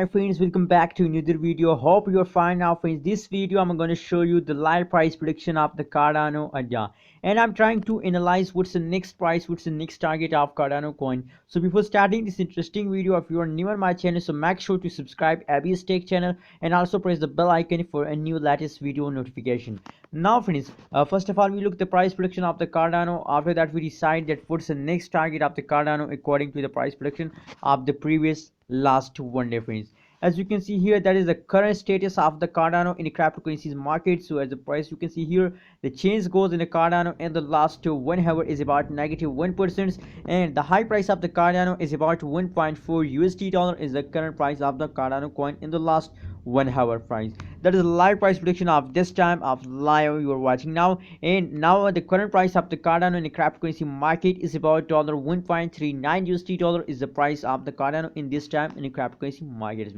Hi friends, welcome back to another video. Hope you're fine now friends. This video I'm going to show you the live price prediction of the Cardano ADA, and I'm trying to analyze what's the next price, what's the next target of Cardano coin. So before starting this interesting video, if you are new on my channel, so make sure to subscribe Abby's Tech channel and also press the bell icon for a new latest video notification. Now friends, first of all we look at the price prediction of the Cardano. After that we decide that what's the next target of the Cardano according to the price prediction of the previous last one day friends. As you can see here, that is the current status of the Cardano in the cryptocurrencies market. So as the price you can see here, the change goes in the Cardano in the last 1 hour is about -1%, and the high price of the Cardano is about 1.4 USD dollar is the current price of the Cardano coin in the last 1 hour price. That is the live price prediction of this time of live you are watching now. And now the current price of the Cardano in the cryptocurrency market is about $1.39 USD dollar is the price of the Cardano in this time in the cryptocurrency market.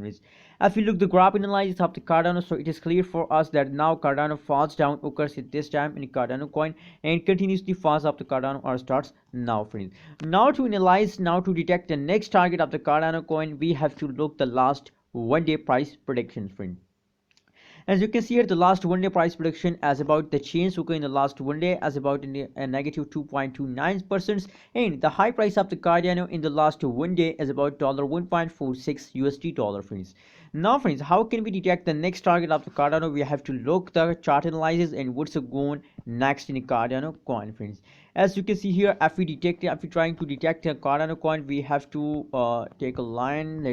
If you look the graph analysis of the Cardano, so it is clear for us that now Cardano falls down occurs at this time in the Cardano coin and continuously falls of the Cardano or starts now friends. Now to analyze, now to detect the next target of the Cardano coin, we have to look the last 1 day price predictions friend. As you can see here, the last 1 day price prediction as about the change occur in the last 1 day as about in a -2.29%, and the high price of the Cardano in the last 1 day is about $1.46 USD dollar friends. Now friends, how can we detect the next target of the Cardano? We have to look the chart analysis and what's going next in the Cardano coin friends. As you can see here, if we're trying to detect a Cardano coin, we have to take a line.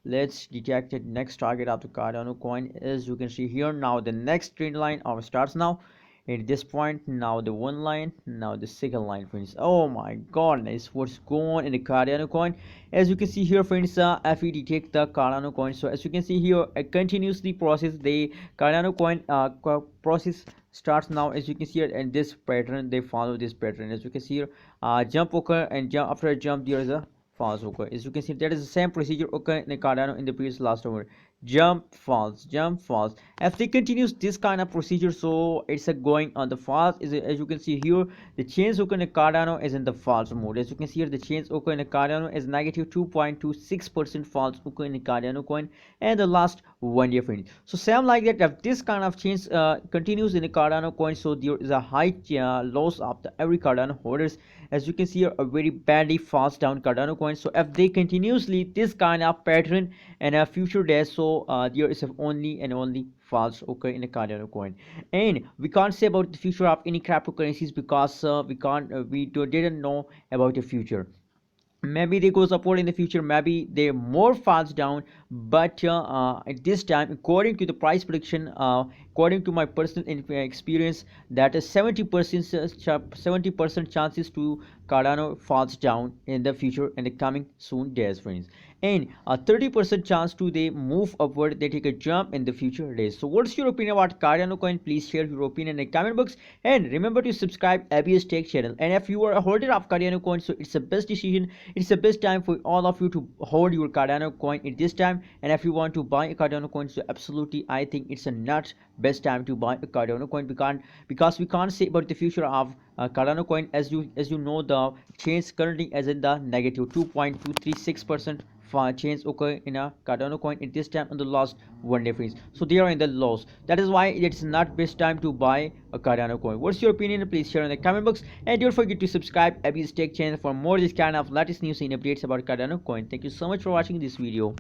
Let's detect the next target of the Cardano coin. As you can see here, now the next trend line starts now at this point. Now the one line, now the second line friends. Oh my goodness, what's going in the Cardano coin? As you can see here friends, if we detect the Cardano coin, so as you can see here, a continuously process the Cardano coin process starts now. As you can see here, and this pattern, they follow this pattern. As you can see here, jump occur, and jump after a jump there is a falls occur. As you can see, that is the same procedure occur in the Cardano in the previous last hour. Jump falls, jump falls. If they continues this kind of procedure, so it's a going on the falls. As you can see here, the change occur in the Cardano is in the false mode. As you can see here, the change occur in the Cardano is -2.26% false occur in the Cardano coin and the last 1 year friend. So same like that, if this kind of change continues in the Cardano coin, so there is a high loss of the every Cardano holders. As you can see here, a very badly falls down Cardano coin. So if they continuously this kind of pattern in a future days, so there is only and only falls occur in the Cardano coin. And we can't say about the future of any cryptocurrencies because we didn't know about the future. Maybe they goes upward in the future, maybe they more falls down, but at this time according to the price prediction, according to my personal experience, that is 70% 70% chances to Cardano falls down in the future in the coming soon days friends, and a 30% chance to they move upward, they take a jump in the future days. So what's your opinion about Cardano coin? Please share your opinion in the comment box, and remember to subscribe ABS Tech channel. And if you are a holder of Cardano coin, so it's the best decision, it's the best time for all of you to hold your Cardano coin at this time. And if you want to buy a Cardano coin, so absolutely I think it's a not best time to buy a Cardano coin, because we can't say about the future of Cardano coin. As you know, the change currently is in the -2.236% change occur in a Cardano coin at this time on the last 1 day friends. So they are in the loss. That is why it's not best time to buy a Cardano coin. What's your opinion? Please share in the comment box, and don't forget to subscribe Abby's Tech channel for more this kind of latest news and updates about Cardano coin. Thank you so much for watching this video.